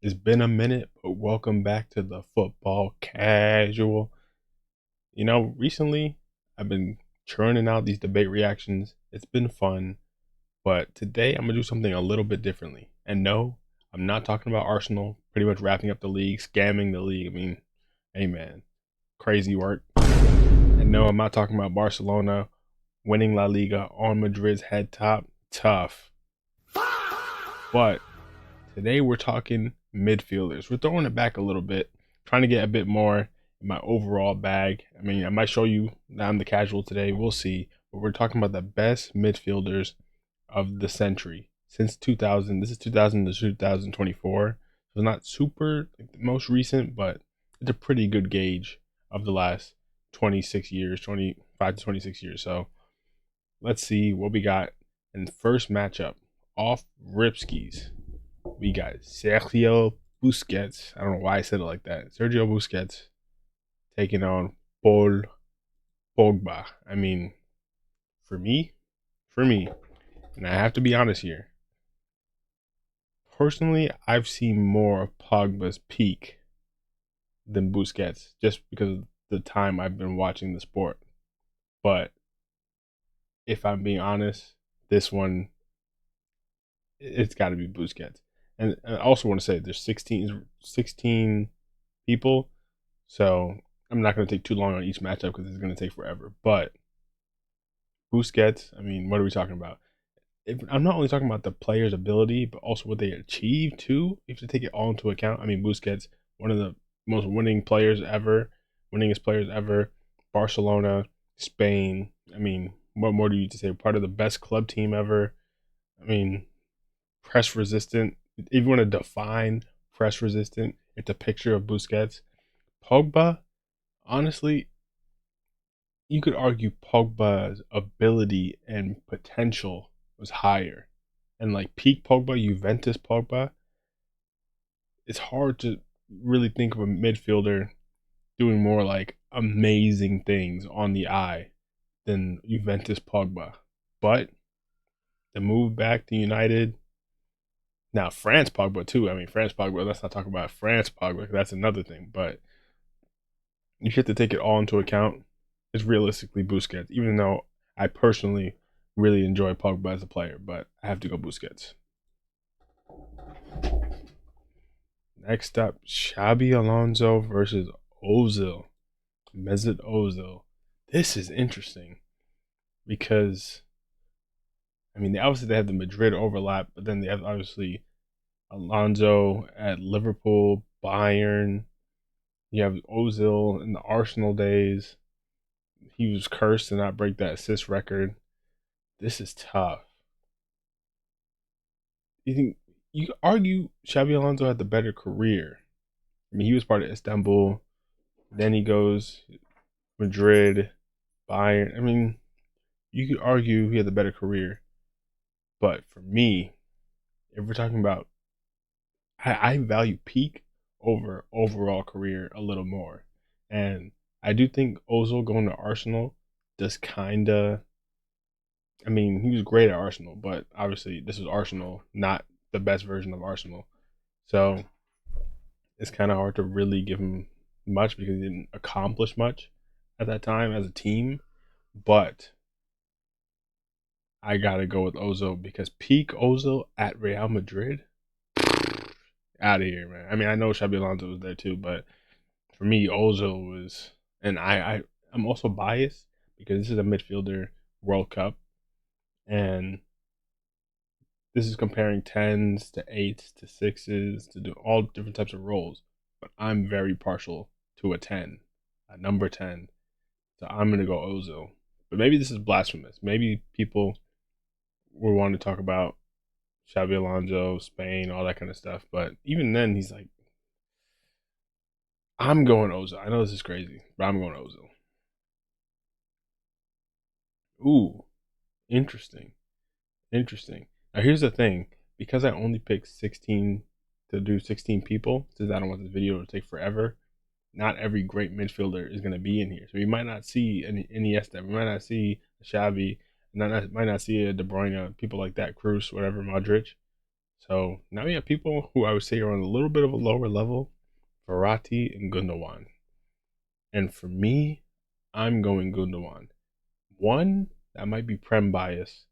It's been a minute, but welcome back to the football casual. Recently I've been churning out these debate reactions. It's been fun, but today I'm gonna do something a little bit differently. And no, I'm not talking about Arsenal pretty much wrapping up the league, scamming the league. I mean, hey man, crazy work. And no, I'm not talking about Barcelona winning La Liga on Madrid's head top. Tough. But today we're talking midfielders. We're throwing it back a little bit, trying to get a bit more in my overall bag. I mean, I might show you that I'm the casual today. We'll see. But we're talking about the best midfielders of the century since 2000. This is 2000 to 2024. So not super like the most recent, but it's a pretty good gauge of the last 26 years, 25 to 26 years. So let's see what we got in the first matchup. Off Ripskis, we got Sergio Busquets. I don't know why I said it like that. Sergio Busquets taking on Paul Pogba. I mean, for me, and I have to be honest here. Personally, I've seen more of Pogba's peak than Busquets just because of the time I've been watching the sport. But if I'm being honest, this one, it's got to be Busquets. And I also want to say there's 16 people, so I'm not going to take too long on each matchup because it's going to take forever. But Busquets, I mean, what are we talking about? I'm not only talking about the player's ability, but also what they achieve too. You have to take it all into account. I mean, Busquets, one of the most winningest players ever. Barcelona, Spain. I mean, what more do you need to say? Part of the best club team ever. I mean, press resistant. If you want to define press resistant, it's a picture of Busquets. Pogba, honestly, you could argue Pogba's ability and potential was higher. And like peak Pogba, Juventus Pogba, it's hard to really think of a midfielder doing more like amazing things on the eye than Juventus Pogba. But the move back to United, now France Pogba too. I mean, France Pogba, let's not talk about France Pogba, that's another thing. But you have to take it all into account. It's realistically Busquets, even though I personally really enjoy Pogba as a player, but I have to go Busquets. Next up, Xabi Alonso versus Ozil. Mesut Ozil. This is interesting because, I mean, obviously they have the Madrid overlap, but then they have obviously Alonso at Liverpool, Bayern. You have Ozil in the Arsenal days. He was cursed to not break that assist record. This is tough. You think you could argue Xabi Alonso had the better career? I mean, he was part of Istanbul. Then he goes Madrid, Bayern. I mean, you could argue he had the better career. But for me, if we're talking about, I value peak over overall career a little more. And I do think Ozil going to Arsenal just kind of, I mean, he was great at Arsenal, but obviously this is Arsenal, not the best version of Arsenal. So it's kind of hard to really give him much because he didn't accomplish much at that time as a team. But I gotta go with Ozil because peak Ozil at Real Madrid, out of here, man. I mean, I know Xabi Alonso was there too, but for me, Ozil was, and I'm also biased because this is a midfielder World Cup, and this is comparing tens to eights to sixes to do all different types of roles. But I'm very partial to a 10, a number 10. So I'm gonna go Ozil. But maybe this is blasphemous. Maybe people will want to talk about Xabi Alonso, Spain, all that kind of stuff. But even then, he's like, I'm going Ozil. I know this is crazy, but I'm going Ozil. Ooh, interesting. Interesting. Now, here's the thing because I only picked 16 to do 16 people, since I don't want this video to take forever, not every great midfielder is going to be in here. So we might not see an Iniesta, we might not see a Xavi, might not see a De Bruyne, people like that, Kroos, whatever, Modric. So now we have people who I would say are on a little bit of a lower level, Verratti and Gundogan. And for me, I'm going Gundogan. One, that might be Prem bias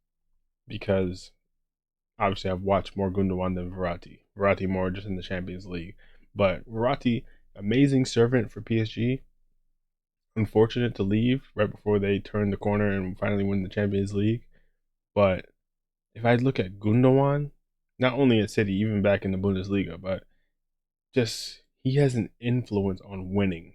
because obviously I've watched more Gundogan than Verratti. Verratti more just in the Champions League. But Verratti, amazing servant for PSG. Unfortunate to leave right before they turn the corner and finally win the Champions League. But if I look at Gundogan, not only at City, even back in the Bundesliga, but just he has an influence on winning.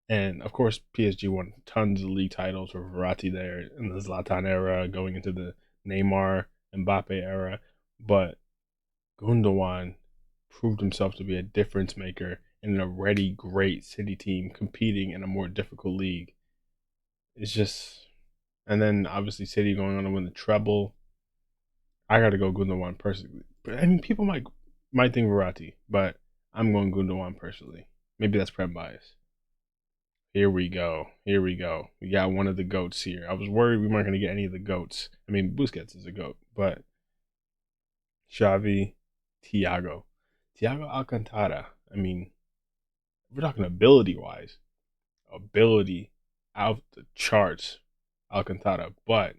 And of course, PSG won tons of league titles for Verratti there in the Zlatan era, going into the Neymar, Mbappe era. But Gundogan proved himself to be a difference maker in an already great City team competing in a more difficult league. It's just, and then obviously City going on to win the treble. I got to go Gundogan personally. But I mean, people might think Verratti, but I'm going Gundogan personally. Maybe that's prem bias. Here we go. Here we go. We got one of the goats here. I was worried we weren't going to get any of the goats. I mean, Busquets is a goat, but Xavi, Thiago. Thiago Alcantara. I mean, we're talking ability wise. Ability out the charts, Alcantara. But,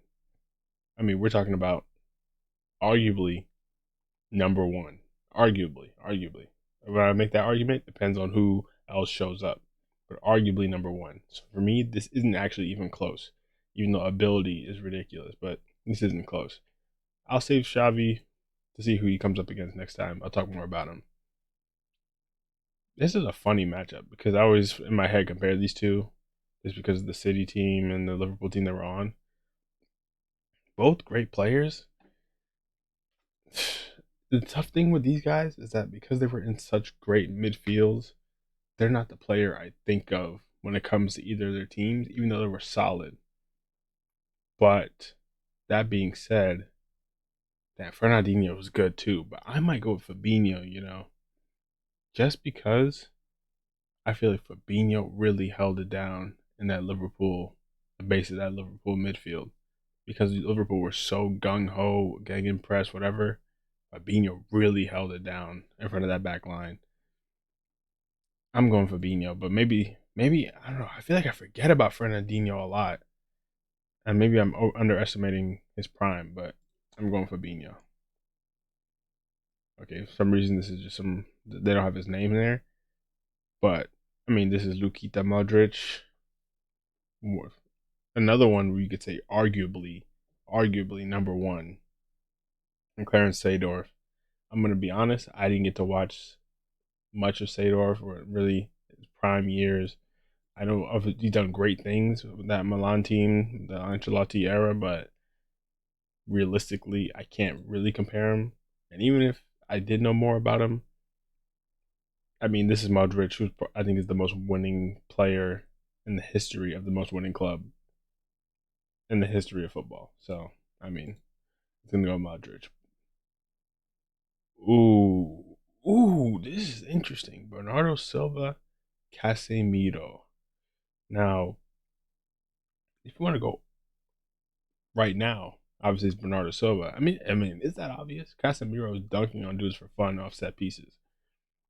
I mean, we're talking about arguably number one. Arguably. When I make that argument, depends on who else shows up. But arguably number one. So for me, this isn't actually even close. Even though ability is ridiculous, but this isn't close. I'll save Xavi to see who he comes up against next time. I'll talk more about him. This is a funny matchup because I always, in my head, compare these two just because of the City team and the Liverpool team that we're on. Both great players. The tough thing with these guys is that because they were in such great midfields, they're not the player I think of when it comes to either of their teams, even though they were solid. But that being said, that Fernandinho was good too. But I might go with Fabinho, just because I feel like Fabinho really held it down in that Liverpool, the base of that Liverpool midfield. Because Liverpool were so gung ho, getting press, whatever. Fabinho really held it down in front of that back line. I'm going Fabinho, but maybe I don't know. I feel like I forget about Fernandinho a lot, and maybe I'm underestimating his prime. But I'm going Fabinho. Okay, for some reason this is just they don't have his name there, but I mean this is Lukita Modric. Another one where you could say arguably number one, and Clarence Seedorf. I'm gonna be honest, I didn't get to watch much of Seedorf or really his prime years. I know he's done great things with that Milan team, the Ancelotti era, but realistically, I can't really compare him. And even if I did know more about him, I mean, this is Modric, who I think is the most winning player in the history of the most winning club in the history of football. So, I mean, it's gonna go Modric. This is interesting. Bernardo Silva, Casemiro. Now, if you want to go right now, obviously it's Bernardo Silva. I mean, is that obvious? Casemiro is dunking on dudes for fun off set pieces,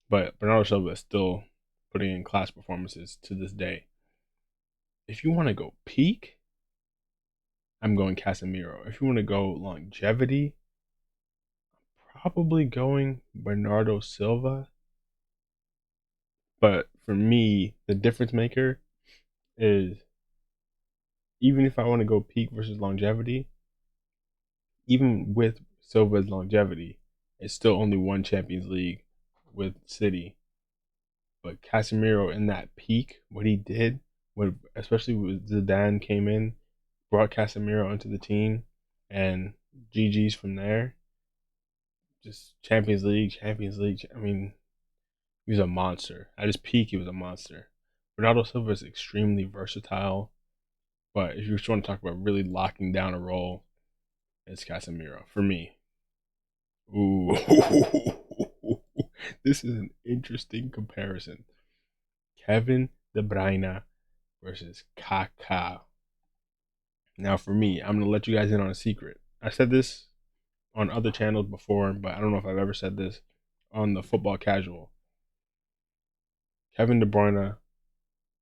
but Bernardo Silva is still putting in class performances to this day. If you want to go peak, I'm going Casemiro. If you want to go longevity, probably going Bernardo Silva. But for me, the difference maker is even if I want to go peak versus longevity, even with Silva's longevity, it's still only one Champions League with City. But Casemiro in that peak, what he did, especially when Zidane came in, brought Casemiro into the team, and GG's from there. Just Champions League. I mean, he was a monster. At his peak, he was a monster. Bernardo Silva is extremely versatile, but if you just want to talk about really locking down a role, it's Casemiro for me. Ooh, this is an interesting comparison. Kevin De Bruyne versus Kaka. Now, for me, I'm gonna let you guys in on a secret. I said this on other channels before, but I don't know if I've ever said this on the Football Casual. Kevin De Bruyne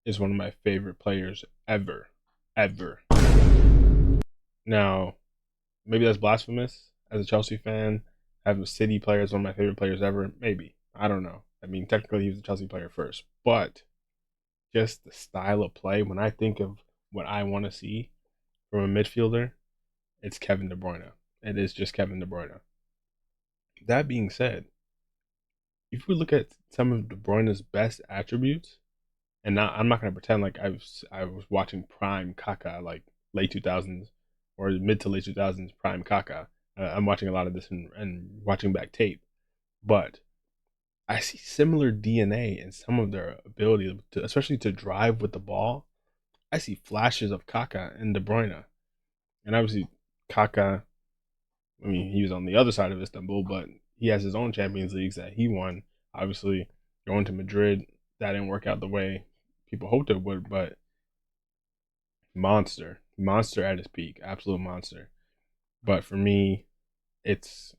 is one of my favorite players ever. Ever. Now, maybe that's blasphemous as a Chelsea fan. Have a City player as one of my favorite players ever. Maybe. I don't know. I mean, technically he was a Chelsea player first. But just the style of play, when I think of what I want to see from a midfielder, it's Kevin De Bruyne. It is just Kevin De Bruyne. That being said, if we look at some of De Bruyne's best attributes, and now I'm not going to pretend like I was watching prime Kaka, like late 2000s or mid to late 2000s prime Kaka. I'm watching a lot of this and watching back tape, but I see similar DNA in some of their ability, to, especially to drive with the ball. I see flashes of Kaka and De Bruyne, and obviously Kaka. I mean, he was on the other side of Istanbul, but he has his own Champions Leagues that he won. Obviously, going to Madrid, that didn't work out the way people hoped it would, but monster at his peak, absolute monster. But for me, it's,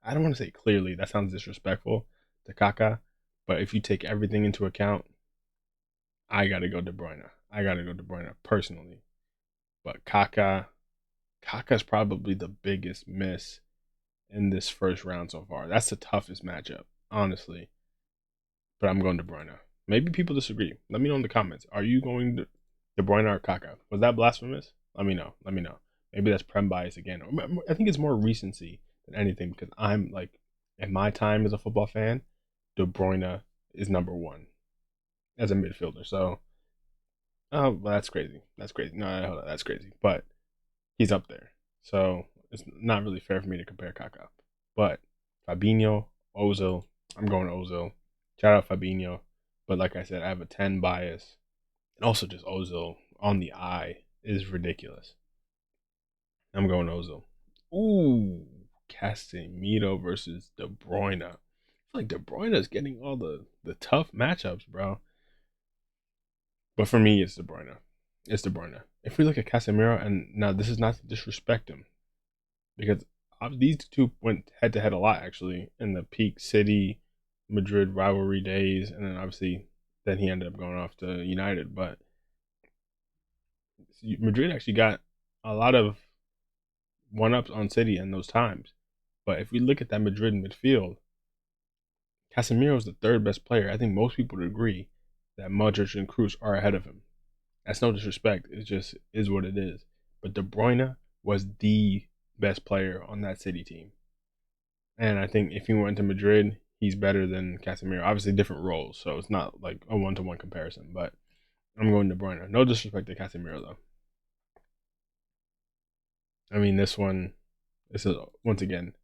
I don't want to say clearly, that sounds disrespectful to Kaka, but if you take everything into account, I gotta go De Bruyne. I gotta go De Bruyne personally. But Kaka's probably the biggest miss in this first round so far. That's the toughest matchup, honestly. But I'm going De Bruyne. Maybe people disagree. Let me know in the comments. Are you going to De Bruyne or Kaka? Was that blasphemous? Let me know. Let me know. Maybe that's Prem bias again. I think it's more recency than anything, because I'm like, in my time as a football fan, De Bruyne is number one as a midfielder. So, oh, well, that's crazy. That's crazy. No, hold on, that's crazy. But he's up there. So it's not really fair for me to compare Kaka. But Fabinho, Ozil, I'm going Ozil. Shout out Fabinho. But like I said, I have a 10 bias. And also just Ozil on the eye is ridiculous. I'm going Ozil. Ooh, Casemiro versus De Bruyne. I feel like De Bruyne is getting all the tough matchups, bro. But for me, it's De Bruyne. It's De Bruyne. If we look at Casemiro, and now this is not to disrespect him, because these two went head to head a lot actually in the peak City Madrid rivalry days, and then obviously then he ended up going off to United. But Madrid actually got a lot of one ups on City in those times. But if we look at that Madrid midfield, Casemiro is the third best player. I think most people would agree that Modric and Kroos are ahead of him. That's no disrespect. It just is what it is. But De Bruyne was the best player on that City team. And I think if he went to Madrid, he's better than Casemiro. Obviously, different roles, so it's not like a one-to-one comparison. But I'm going De Bruyne. No disrespect to Casemiro, though. I mean, this is, once again,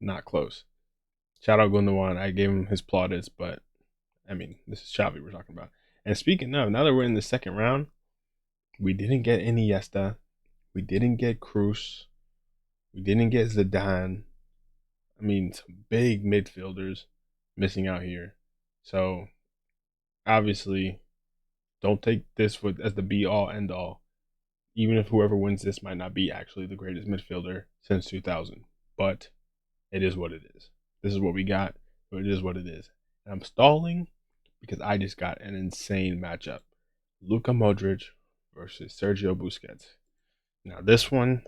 not close. Shout out Gundogan. I gave him his plaudits, but, I mean, this is Xavi we're talking about. And speaking of, now that we're in the second round, we didn't get Iniesta. We didn't get Kroos. We didn't get Zidane. I mean, some big midfielders missing out here. So, obviously, don't take this as the be all end all. Even if whoever wins this might not be actually the greatest midfielder since 2000. But it is what it is. This is what we got. But it is what it is. And I'm stalling because I just got an insane matchup. Luka Modric versus Sergio Busquets. Now, this one,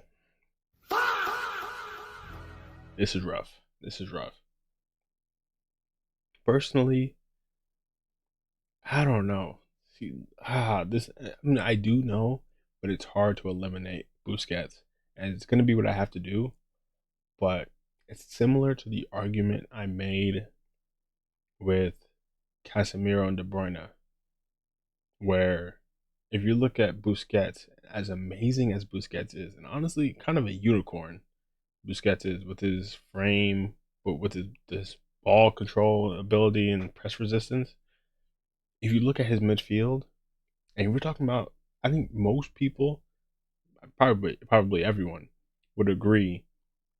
this is rough. This is rough. Personally, I don't know. See, this, I mean, I do know, but it's hard to eliminate Busquets, and it's gonna be what I have to do. But it's similar to the argument I made with Casemiro and De Bruyne, where if you look at Busquets, as amazing as Busquets is, and honestly, kind of a unicorn, Busquets is with his frame, but with this ball control ability and press resistance. If you look at his midfield, and we're talking about, I think most people, probably everyone, would agree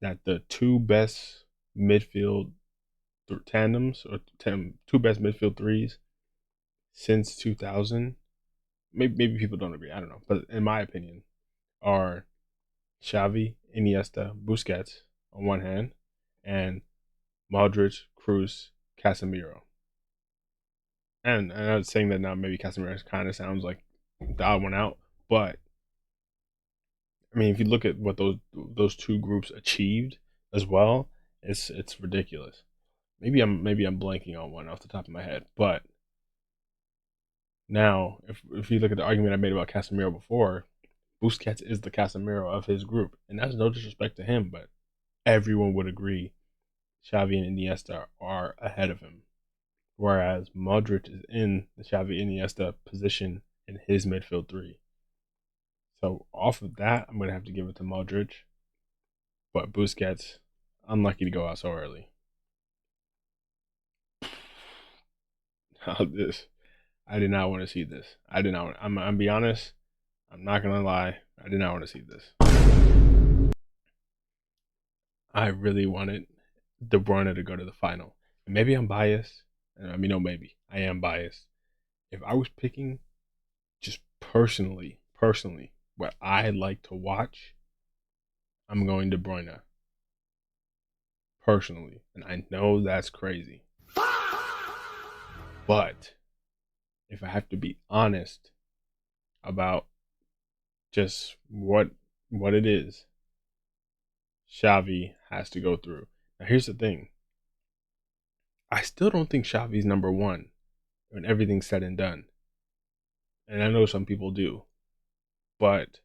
that the two best midfield tandems or two best midfield threes since 2000, maybe people don't agree, I don't know, but in my opinion, are Xavi, Iniesta, Busquets, on one hand, and Modric, Kroos, Casemiro. And I was saying that now maybe Casemiro kind of sounds like the odd one out, but I mean, if you look at what those two groups achieved as well, it's ridiculous. Maybe I'm blanking on one off the top of my head, but now if you look at the argument I made about Casemiro before, Busquets is the Casemiro of his group, and that's no disrespect to him, but everyone would agree Xavi and Iniesta are ahead of him, whereas Modric is in the Xavi Iniesta position in his midfield three. So off of that, I'm gonna have to give it to Modric, but Busquets, unlucky to go out so early. This, I did not want to see this. I did not. I'm be honest. I'm not gonna lie. I did not want to see this. I really wanted De Bruyne to go to the final. And maybe I'm biased. I mean, no, maybe I am biased. If I was picking just personally, what I like to watch, I'm going De Bruyne. Personally, and I know that's crazy, but if I have to be honest about just what it is, Xavi has to go through. Now, here's the thing. I still don't think Xavi's number one when everything's said and done. And I know some people do. But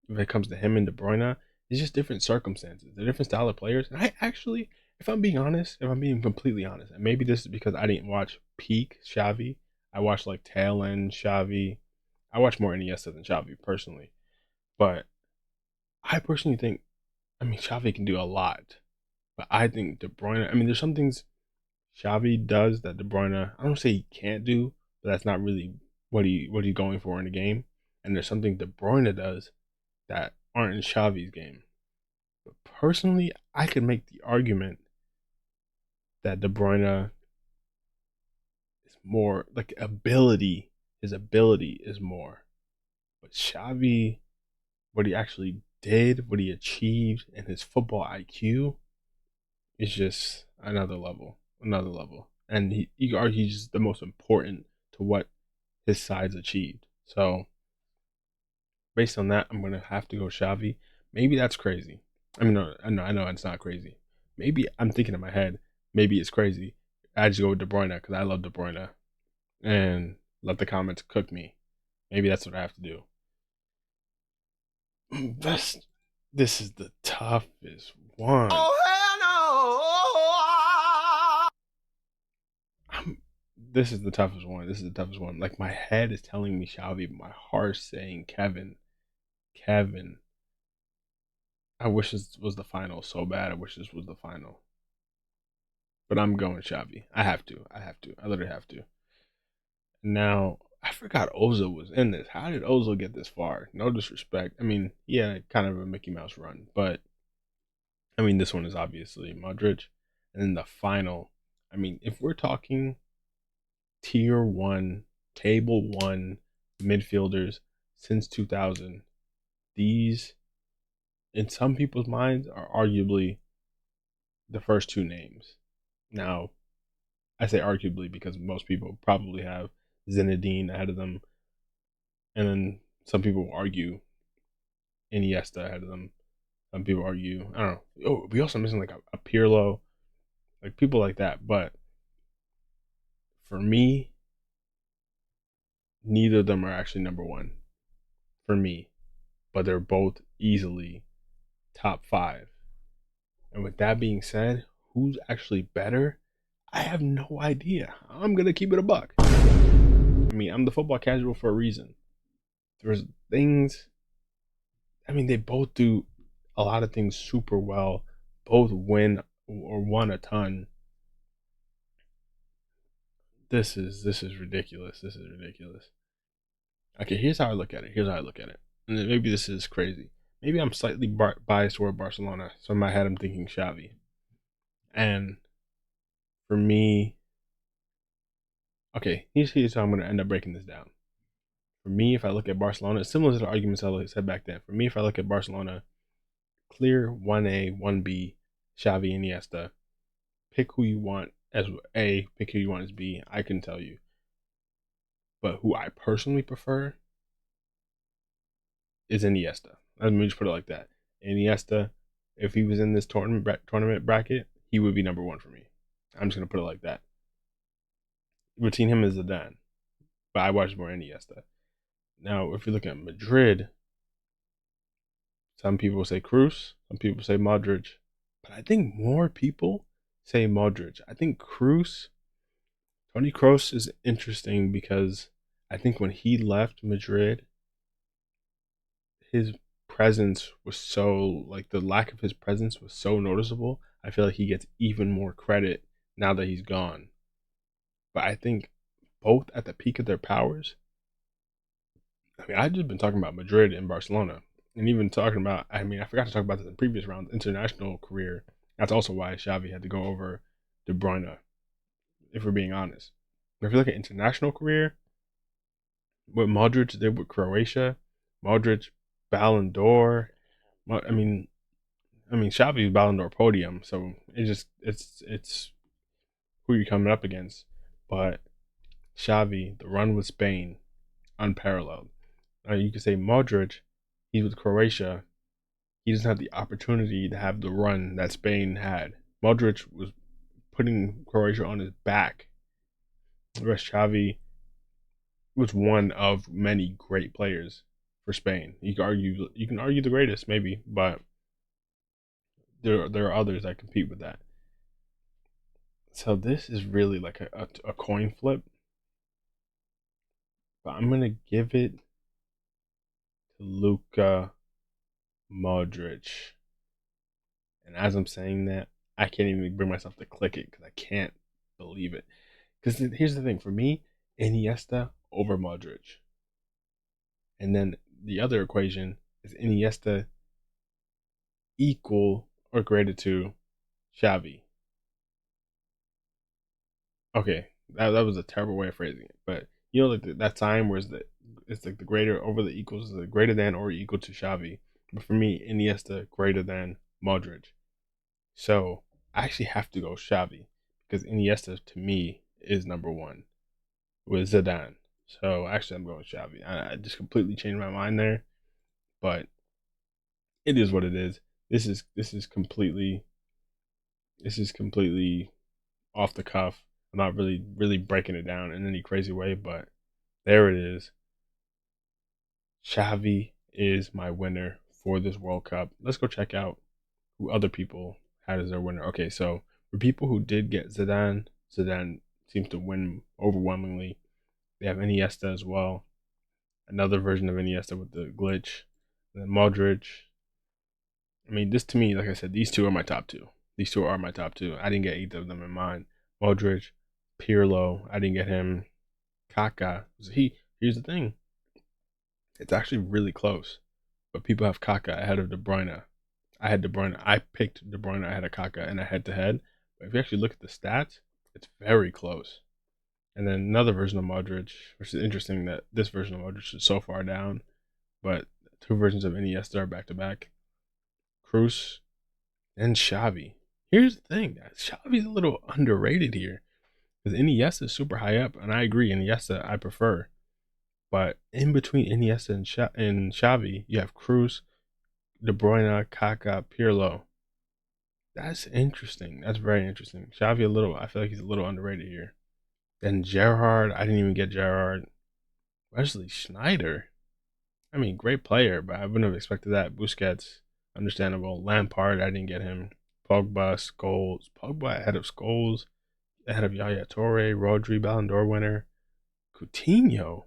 when it comes to him and De Bruyne, it's just different circumstances. They're different style of players. And I actually, if I'm being honest, if I'm being completely honest, and maybe this is because I didn't watch peak Xavi. I watched like tail end Xavi. I watch more Iniesta than Xavi personally. But I personally think, I mean, Xavi can do a lot. But I think De Bruyne, I mean, there's some things Xavi does that De Bruyne, I don't say he can't do, but that's not really what he's going for in the game. And there's something De Bruyne does that aren't in Xavi's game. But personally, I could make the argument that De Bruyne is more like ability. His ability is more. But Xavi, what he actually did, what he achieved, and his football IQ is just another level. Another level. And he could argue he's the most important to what his side's achieved. So based on that, I'm gonna have to go Xavi. Maybe that's crazy. I mean, no, I know it's not crazy. Maybe I'm thinking in my head. Maybe it's crazy. I just go with De Bruyne because I love De Bruyne, and let the comments cook me. Maybe that's what I have to do. This is the toughest one. Oh hell no! This is the toughest one. This is the toughest one. Like my head is telling me Xavi, but my heart's saying Kevin. I wish this was the final so bad. I wish this was the final. But I'm going Xavi. I have to. I literally have to. Now, I forgot Ozil was in this. How did Ozil get this far? No disrespect. I mean, yeah, kind of a Mickey Mouse run. But, I mean, this one is obviously Modric. And then the final, I mean, if we're talking tier one, table one midfielders since 2000, these, in some people's minds, are arguably the first two names. Now, I say arguably because most people probably have Zinedine ahead of them. And then some people argue Iniesta ahead of them. Some people argue, I don't know. Oh, we also missing like a Pirlo, like people like that. But for me, neither of them are actually number one for me. But they're both easily top five. And with that being said, who's actually better? I have no idea. I'm going to keep it a buck. I mean, I'm the football casual for a reason. There's things, I mean, they both do a lot of things super well. Both win or won a ton. This is ridiculous. This is ridiculous. Okay, here's how I look at it. And maybe this is crazy. Maybe I'm slightly biased toward Barcelona. So in my head, I'm thinking Xavi. And for me, okay, here's how I'm going to end up breaking this down. For me, if I look at Barcelona, it's similar to the arguments I said back then. For me, if I look at Barcelona, clear 1A, 1B, Xavi, Iniesta. Pick who you want as A, pick who you want as B. I can tell you. But who I personally prefer is Iniesta. Let me just put it like that. Iniesta, if he was in this tournament bracket, he would be number one for me. I'm just gonna put it like that. Between him and Zidane, but I watch more Iniesta. Now, if you look at Madrid, some people say Kroos, some people say Modric, but I think more people say Modric. I think Tony Kroos is interesting because I think when he left Madrid, his presence was so, like, the lack of his presence was so noticeable. I feel like he gets even more credit now that he's gone. But I think both at the peak of their powers, I mean, I've just been talking about Madrid and Barcelona, and even talking about, I mean, I forgot to talk about this in previous rounds, international career. That's also why Xavi had to go over De Bruyne, if we're being honest. If you look at international career, what Modric did with Croatia, Modric, Ballon d'Or. I mean, Xavi's Ballon d'Or podium, so it's who you're coming up against. But Xavi, the run with Spain, unparalleled. You could say Modric, he's with Croatia. He doesn't have the opportunity to have the run that Spain had. Modric was putting Croatia on his back. Whereas Xavi was one of many great players for Spain. You can argue the greatest, maybe, but there are others that compete with that. So this is really like a coin flip, but I'm gonna give it to Luka Modric. And as I'm saying that, I can't even bring myself to click it because I can't believe it. Because here's the thing, for me, Iniesta over Modric, and then the other equation is Iniesta equal or greater to Xavi. Okay, that was a terrible way of phrasing it, but you know, like that time where it's like the greater over the equals, the greater than or equal to Xavi. But for me, Iniesta greater than Modric. So I actually have to go Xavi because Iniesta to me is number one with Zidane. So actually, I'm going Xavi. I just completely changed my mind there, but it is what it is. This is completely off the cuff. I'm not really breaking it down in any crazy way, but there it is. Xavi is my winner for this World Cup. Let's go check out who other people had as their winner. Okay, so for people who did get Zidane, Zidane seems to win overwhelmingly. They have Iniesta as well, another version of Iniesta with the glitch. And then Modric. I mean, this to me, like I said, these two are my top two. These two are my top two. I didn't get either of them in mind. Modric, Pirlo, I didn't get him. Kaka. Here's the thing. It's actually really close. But people have Kaka ahead of De Bruyne. I had De Bruyne. I picked De Bruyne ahead of Kaka in a head-to-head. But if you actually look at the stats, it's very close. And then another version of Modric, which is interesting that this version of Modric is so far down. But two versions of Iniesta are back-to-back. Kroos and Xavi. Here's the thing, guys. Xavi's a little underrated here. Because Iniesta is super high up, and I agree. Iniesta I prefer. But in between Iniesta and Xavi, you have Kroos, De Bruyne, Kaka, Pirlo. That's interesting. That's very interesting. Xavi I feel like he's a little underrated here. Then Gerrard, I didn't even get Gerrard. Wesley Sneijder. I mean, great player, but I wouldn't have expected that. Busquets, understandable. Lampard, I didn't get him. Pogba, Scholes. Pogba ahead of Scholes, ahead of Yaya Toure, Rodri, Ballon d'Or winner. Coutinho.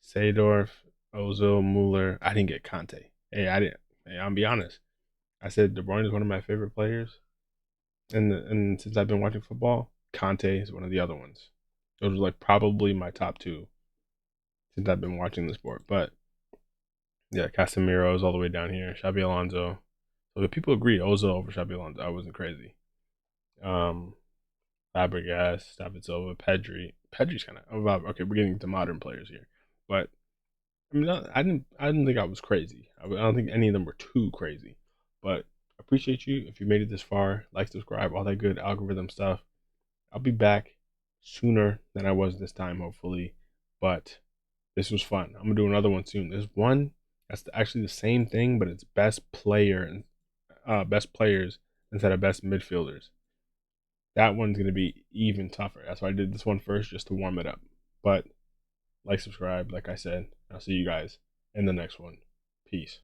Seedorf, Ozil, Muller. I didn't get Kante. Hey, I didn't. Hey, I'll be honest. I said De Bruyne is one of my favorite players, and since I've been watching football, Kante is one of the other ones. Those are like probably my top two since I've been watching the sport. But yeah, Casemiro is all the way down here. Xabi Alonso. So if people agree Ozil over Xabi Alonso, I wasn't crazy. Fabregas, David Silva, Pedri. Pedri's kind of okay. We're getting to modern players here, but I mean, I didn't think I was crazy. I don't think any of them were too crazy, but I appreciate you if you made it this far. Like, subscribe, all that good algorithm stuff. I'll be back sooner than I was this time, hopefully. But this was fun. I'm gonna do another one soon. There's one that's actually the same thing, but it's best player and best players instead of best midfielders. That one's gonna be even tougher. That's why I did this one first, just to warm it up. But like, subscribe, like I said. I'll see you guys in the next one. Peace.